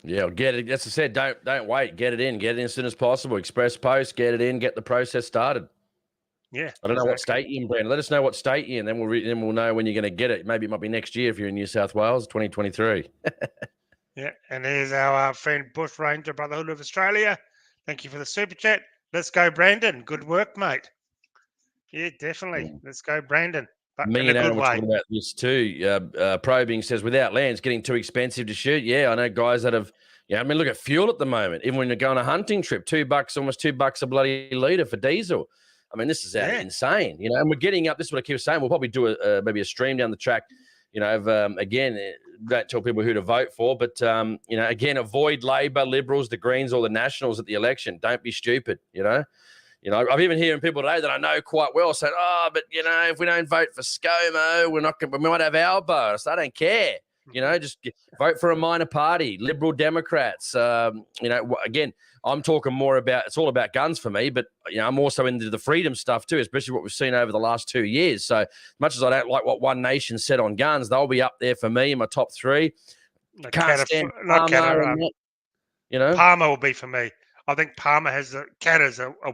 Yeah, get it. As I said, don't wait. Get it in as soon as possible. Express post, get it in, get the process started. Yeah, I don't know what state you're in, Brandon. Let us know what state you're in, then we'll know when you're going to get it. Maybe it might be next year if you're in New South Wales, 2023. Yeah, and there's our friend Bush Ranger Brotherhood of Australia. Thank you for the super chat. Let's go, Brandon. Good work, mate. Yeah, definitely. Let's go, Brandon. But Me and Aaron were talking about this too. Probing says, without land, it's getting too expensive to shoot. Yeah, I know guys that have, look at fuel at the moment. Even when you're going on a hunting trip, $2, almost $2 a bloody litre for diesel. I mean, this is insane, and we're getting up. This is what I keep saying. We'll probably do maybe a stream down the track, again, don't tell people who to vote for, but, again, avoid Labor, Liberals, the Greens, or the Nationals at the election. Don't be stupid, I've even hearing people today that I know quite well saying, but, if we don't vote for ScoMo, we might have Albo. So I don't care. Just vote for a minor party, Liberal Democrats. Again, I'm talking more about, it's all about guns for me, but, I'm also into the freedom stuff too, especially what we've seen over the last 2 years. So much as I don't like what One Nation said on guns, they'll be up there for me in my top 3. Palmer will be for me. I think Palmer has a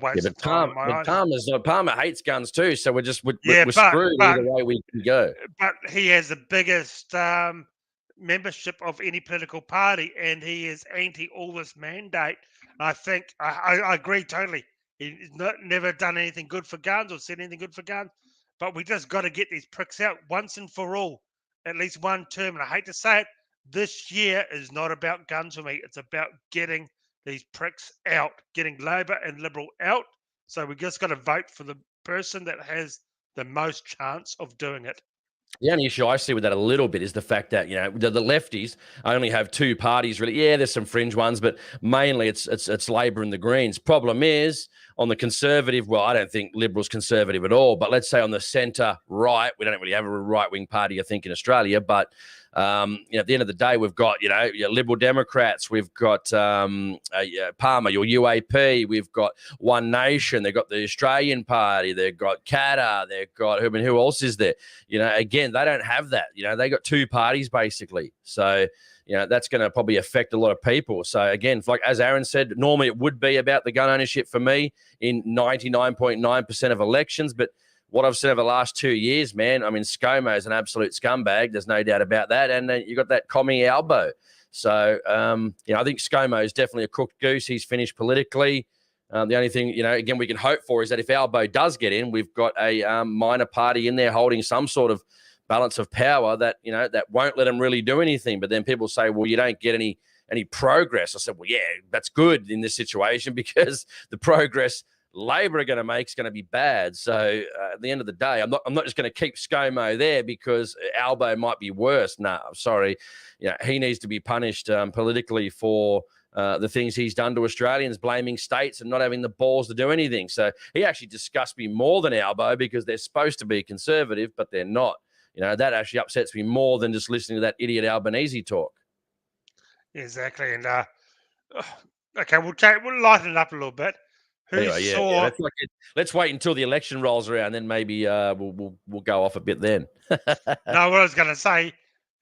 waste of time. Palmer hates guns too, so we're screwed either way we can go. But he has the biggest membership of any political party, and he is anti all this mandate. I think I agree totally. He's never done anything good for guns or said anything good for guns. But we just got to get these pricks out once and for all, at least one term. And I hate to say it, this year is not about guns for me. It's about getting these pricks out, getting Labor and Liberal out. So we just got to vote for the person that has the most chance of doing it. The only issue I see with that a little bit is the fact that, the lefties only have 2 parties, really. Yeah, there's some fringe ones, but mainly it's Labor and the Greens. Problem is, on the conservative, well, I don't think Liberals conservative at all, but let's say on the centre right, we don't really have a right-wing party, I think, in Australia, but at the end of the day, we've got, your Liberal Democrats, we've got Palmer, your UAP, we've got One Nation, they've got the Australian Party, they've got Qatar, they've got who else is there? Again, they don't have that. They got 2 parties basically. So, that's going to probably affect a lot of people. So again, like as Aaron said, normally it would be about the gun ownership for me in 99.9% of elections, but what I've seen over the last 2 years, man, I mean, ScoMo is an absolute scumbag. There's no doubt about that. And you got that commie Albo. So, I think ScoMo is definitely a cooked goose. He's finished politically. The only thing, again, we can hope for is that if Albo does get in, we've got a minor party in there holding some sort of balance of power that, that won't let him really do anything. But then people say, well, you don't get any progress. I said, well, yeah, that's good in this situation because the progress Labor are going to make is going to be bad. So at the end of the day, I'm not just going to keep ScoMo there because Albo might be worse. No, I'm sorry. He needs to be punished politically for the things he's done to Australians, blaming states and not having the balls to do anything. So he actually disgusts me more than Albo because they're supposed to be conservative, but they're not. That actually upsets me more than just listening to that idiot Albanese talk. Exactly. And okay, we'll lighten it up a little bit. Let's wait until the election rolls around, then maybe we'll go off a bit then. No, what I was going to say,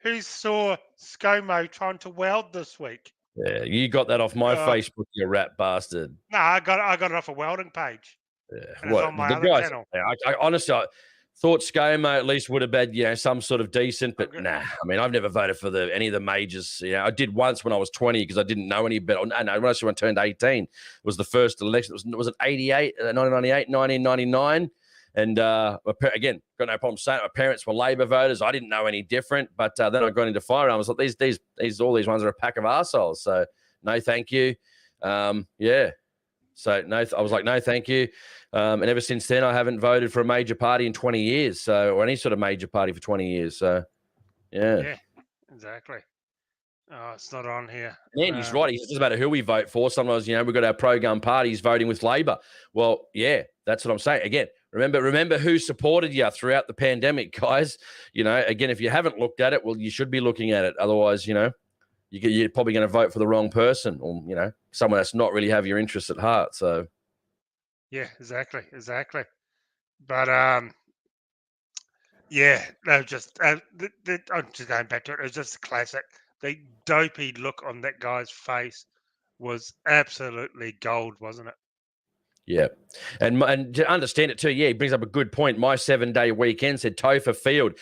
who saw ScoMo trying to weld this week? Yeah, you got that off my Facebook, you rat bastard. No, I got it off a welding page. Yeah. And it's on my other channel. I honestly thought ScoMo at least would have had, some sort of decent, but nah. I mean, I've never voted for any of the majors. I did once when I was 20 because I didn't know any better. No, when I turned 18, it was the first election. Was it 88, 1998, 1999? And again, got no problem saying it. My parents were Labor voters. I didn't know any different, but then I got into firearms. I was like, all these ones are a pack of arseholes. So no, thank you. Yeah. So no, I was like, no, thank you. And ever since then, I haven't voted for a major party in 20 years. Or any sort of major party for 20 years. So yeah. Yeah, exactly. Oh, it's not on here. And he's right. It doesn't matter who we vote for. Sometimes, we've got our pro-gun parties voting with Labor. Well, yeah, that's what I'm saying. Again, remember who supported you throughout the pandemic, guys. Again, if you haven't looked at it, well, you should be looking at it. Otherwise, you're probably going to vote for the wrong person or, someone that's not really have your interests at heart. So, yeah, exactly. But, yeah, no, just I'm just going back to it. It was just a classic. The dopey look on that guy's face was absolutely gold, wasn't it? Yeah. And to understand it too, he brings up a good point. My 7-day weekend said Topher Field.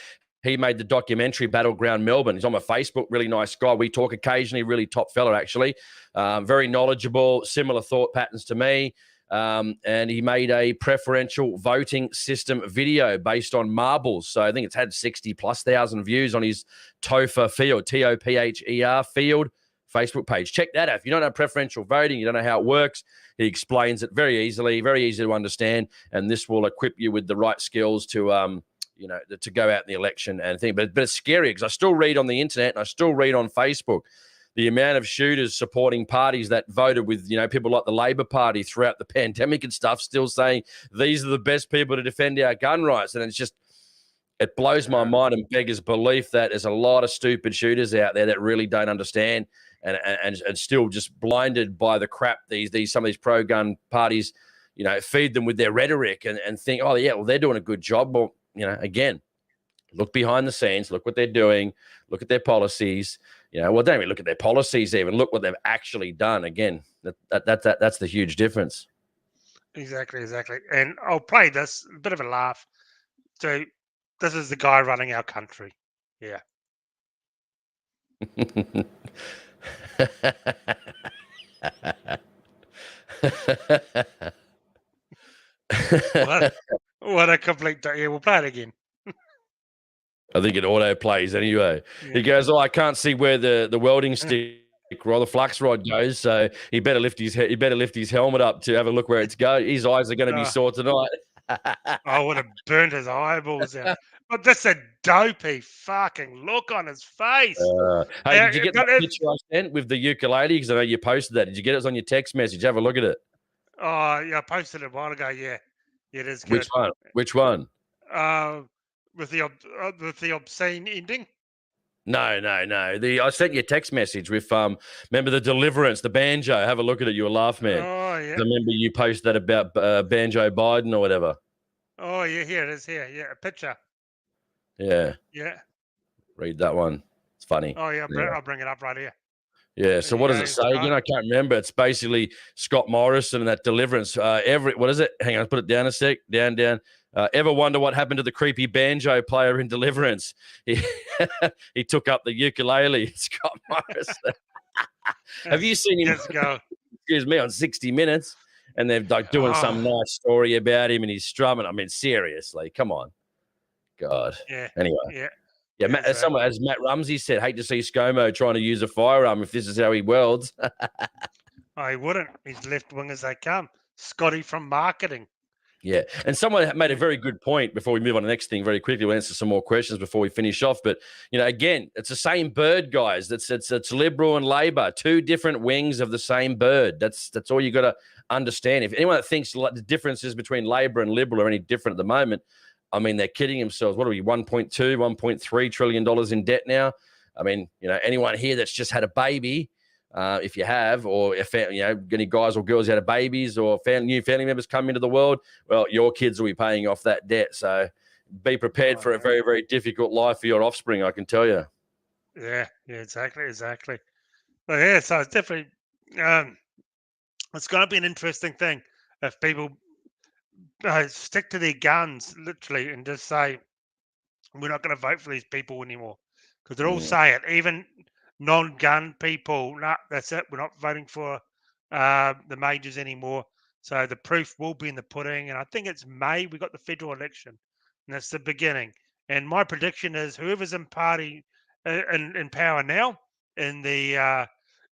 He made the documentary Battleground Melbourne. He's on my Facebook, really nice guy. We talk occasionally, really top fella, actually. Very knowledgeable, similar thought patterns to me. And he made a preferential voting system video based on marbles. So I think it's had 60,000+ views on his Topher Field, Topher Field Facebook page. Check that out. If you don't know preferential voting, you don't know how it works, he explains it very easily, very easy to understand. And this will equip you with the right skills to, to go out in the election and think. But it's scary because I still read on the internet and I still read on Facebook the amount of shooters supporting parties that voted with, people like the Labor Party throughout the pandemic and stuff, still saying these are the best people to defend our gun rights. And it blows my mind and beggars belief that there's a lot of stupid shooters out there that really don't understand and still just blinded by the crap some of these pro-gun parties, feed them with their rhetoric and think, oh, yeah, well, they're doing a good job. Well, again, look behind the scenes, look what they're doing, look at their policies. Well, don't even look at their policies even. Look what they've actually done. Again, that's the huge difference. Exactly. And I'll play this, a bit of a laugh. So this is the guy running our country. Yeah. What a complete... Yeah, we'll play it again. I think it auto plays anyway. Yeah. He goes, I can't see where the welding stick or the flux rod goes, so he better lift his helmet up to have a look where it's going. His eyes are going to be sore tonight. I would have burnt his eyeballs out. But that's a dopey fucking look on his face. Hey, did you get that picture I sent with the ukulele? Because I know you posted that. Did you get it? It was on your text message. Have a look at it. Oh, yeah, I posted it a while ago. Yeah, it is good. Which one? With the obscene ending. No. I sent you a text message with remember the Deliverance, the banjo. Have a look at it. You a laugh, man. Oh yeah. Remember you posted that about Banjo Biden or whatever. Oh yeah, here it is. Here, yeah, a picture. Yeah. Read that one. It's funny. Oh yeah, I'll bring it up right here. Yeah. So what does it say again? I can't remember. It's basically Scott Morrison and that Deliverance. What is it? Hang on, put it down a sec. Down. Ever wonder what happened to the creepy banjo player in Deliverance? He took up the ukulele. Scott Morrison. Have you seen him? Let's go. Excuse me, on 60 Minutes, and they're like doing some nice story about him, and he's strumming. I mean, seriously, come on, God. Yeah. Anyway. Yeah. Yeah, as Matt Rumsey said, hate to see ScoMo trying to use a firearm if this is how he welds. I wouldn't. He's left wing as they come. Scotty from marketing. Yeah, and someone made a very good point before we move on to the next thing very quickly. We'll answer some more questions before we finish off. But, again, it's the same bird, guys. It's Liberal and Labor, two different wings of the same bird. That's all you got to understand. If anyone that thinks the differences between Labor and Liberal are any different at the moment, I mean, they're kidding themselves. What are we, $1.2, $1.3 trillion in debt now? I mean, anyone here that's just had a baby, if you have, or if any guys or girls who had babies or new family members come into the world, well, your kids will be paying off that debt. So be prepared for a very, very difficult life for your offspring, I can tell you. Yeah, exactly. So yeah, so it's definitely um, it's going to be an interesting thing if people stick to their guns literally and just say we're not going to vote for these people anymore because they're all Mm. saying even non-gun people, nah, that's it. We're not voting for the majors anymore. So the proof will be in the pudding, and I think it's May. We got the federal election, and that's the beginning. And my prediction is whoever's in party in power now in the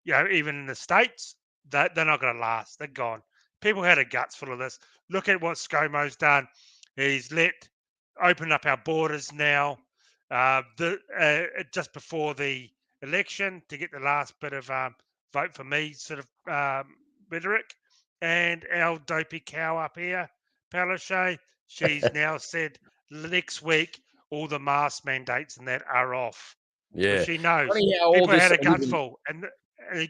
even in the states, that they're not going to last. They're gone. People had a guts full of this. Look at what ScoMo's done. He's let open up our borders now. Just before the election to get the last bit of vote for me sort of rhetoric, and our dopey cow up here, Palaszczuk, she's now said next week all the mask mandates and that are off because Yeah. she knows Funny how all people this had a gutful, and they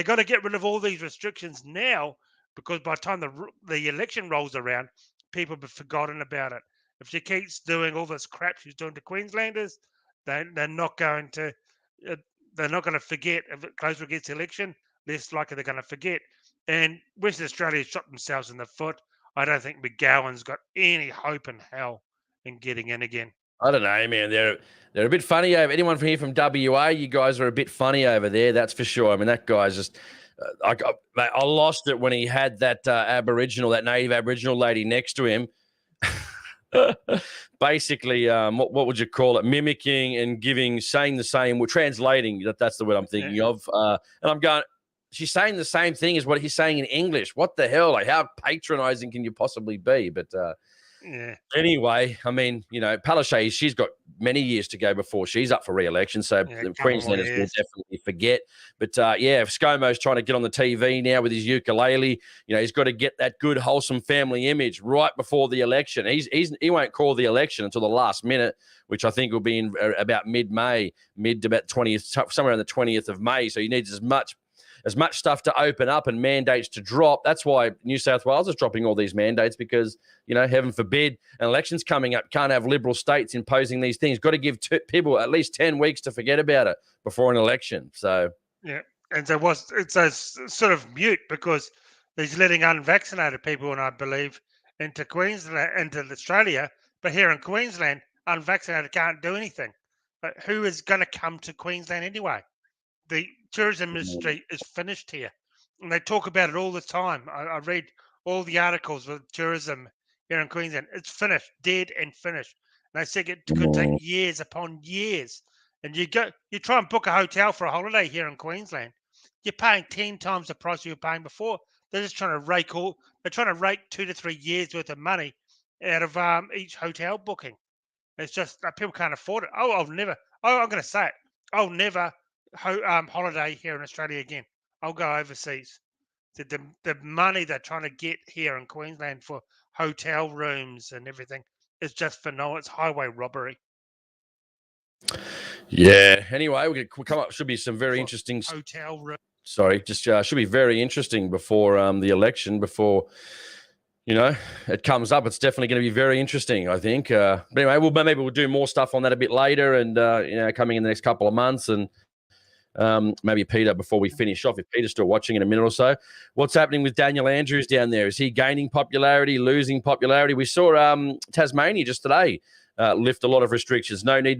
got to get rid of all these restrictions now because by the time the election rolls around, people have forgotten about it. If she keeps doing all this crap she's doing to Queenslanders, they're not going to uh, they're not going to forget if it closer against the election. Less likely they're going to forget. And Western Australia shot themselves in the foot. I don't think McGowan's got any hope in hell in getting in again. I don't know, man. They're a bit funny over. Anyone from here from WA, you guys are a bit funny over there. That's for sure. I mean, that guy's just. I lost it when he had that that native Aboriginal lady next to him. Basically, what would you call it? Mimicking and saying the same. We're translating. That's the word I'm thinking of. And I'm going. She's saying the same thing as what he's saying in English. What the hell? Like, how patronizing can you possibly be? But Yeah. anyway, I mean, Palaszczuk, she's got many years to go before she's up for re-election, so the Queenslanders will definitely forget. But if ScoMo's trying to get on the TV now with his ukulele, he's got to get that good, wholesome family image right before the election. He won't call the election until the last minute, which I think will be in about mid-May, mid to about 20th, somewhere around the 20th of May. So he needs as much stuff to open up and mandates to drop. That's why New South Wales is dropping all these mandates because, heaven forbid, an election's coming up. Can't have liberal states imposing these things. Got to give people at least 10 weeks to forget about it before an election. So, yeah. And so it's a sort of mute because he's letting unvaccinated people, and I believe, into Queensland, into Australia. But here in Queensland, unvaccinated can't do anything. But who is going to come to Queensland anyway? The tourism industry is finished here, and they talk about it all the time. I read all the articles with tourism here in Queensland. It's finished, dead and finished. And they said it could take years upon years. And you try and book a hotel for a holiday here in Queensland. You're paying 10 times the price you were paying before. They're just trying to They're trying to rake 2 to 3 years worth of money out of each hotel booking. It's just that people can't afford it. Oh, I'll never. Oh, I'm going to say it. I'll never holiday here in Australia again. I'll go overseas. The money they're trying to get here in Queensland for hotel rooms and everything is just phenomenal. It's highway robbery. Yeah. Anyway, we come up. Should be some very interesting hotel room. Sorry, just should be very interesting before the election. Before it comes up, it's definitely going to be very interesting, I think. But anyway, maybe we'll do more stuff on that a bit later, and coming in the next couple of months, and maybe Peter before we finish off. If Peter's still watching in a minute or so, what's happening with Daniel Andrews down there? Is he gaining popularity, losing popularity? We saw Tasmania just today lift a lot of restrictions. No need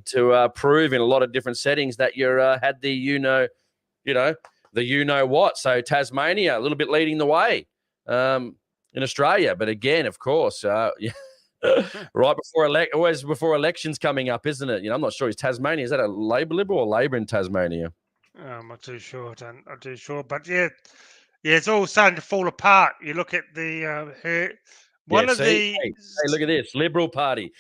to prove in a lot of different settings that you're had the what. So Tasmania a little bit leading the way in Australia, but again, of course, right always before elections coming up, isn't it? I'm not sure. Is Tasmania, is that a Labor Liberal or Labor in Tasmania? I'm not too sure. I'm not too sure, but yeah, it's all starting to fall apart. You look at the Hey, look at this Liberal Party,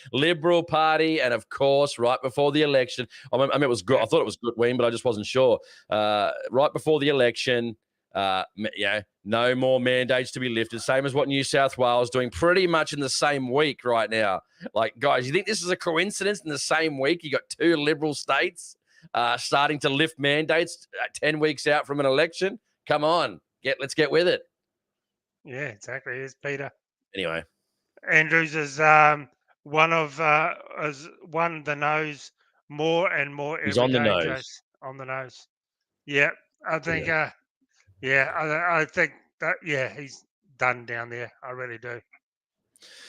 and of course, right before the election, I mean, it was good. I thought it was good, Wayne, but I just wasn't sure. Right before the election, no more mandates to be lifted. Same as what New South Wales doing, pretty much in the same week right now. Like, guys, you think this is a coincidence? In the same week, you got two Liberal states starting to lift mandates 10 weeks out from an election. Come on, let's get with it. Yeah, exactly. It's Peter. Anyway, Andrews is one of the nose more and more He's every on the day, nose. Jace. On the nose. Yeah, I think. Yeah. I think that. Yeah, he's done down there. I really do.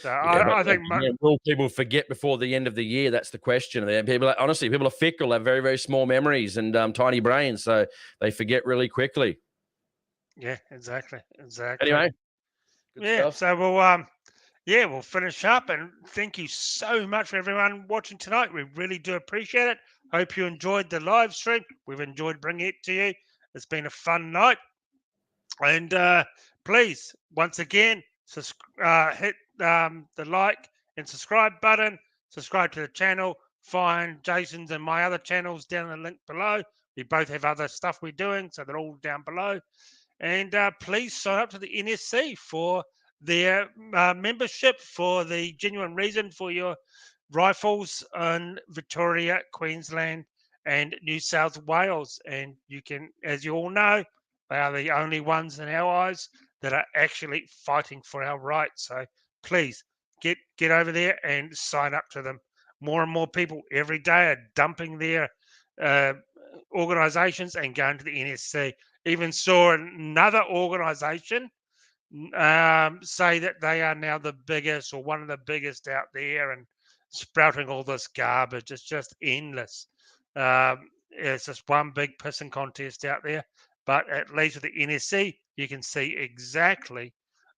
So Yeah, but I think. again, will people forget before the end of the year? That's the question. People, honestly, people are fickle, have very, very small memories and tiny brains, so they forget really quickly. Yeah, exactly. Anyway, good stuff. So we'll finish up, and thank you so much for everyone watching tonight. We really do appreciate it. Hope you enjoyed the live stream. We've enjoyed bringing it to you. It's been a fun night, and please, once again, hit the like and subscribe button. Subscribe to the channel. Find Jason's and my other channels down in the link below. We both have other stuff we're doing, so they're all down below. And please sign up to the NSC for their membership for the genuine reason for your rifles in Victoria, Queensland, and New South Wales. And you can, as you all know, they are the only ones in our eyes that are actually fighting for our rights. So please get over there and sign up to them. More and more people every day are dumping their organisations and going to the NSC. Even saw another organisation say that they are now the biggest or one of the biggest out there and sprouting all this garbage. It's just endless. It's just one big pissing contest out there. But at least with the NSC, you can see exactly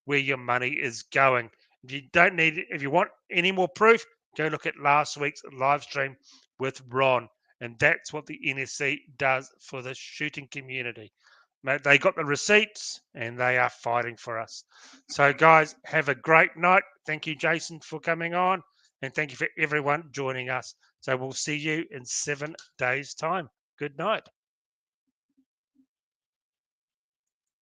where your money is going. If you don't need it, if you want any more proof, go look at last week's live stream with Ron. And that's what the NSC does for the shooting community. They got the receipts and they are fighting for us. So, guys, have a great night. Thank you, Jason, for coming on. And thank you for everyone joining us. So, we'll see you in 7 days' time. Good night.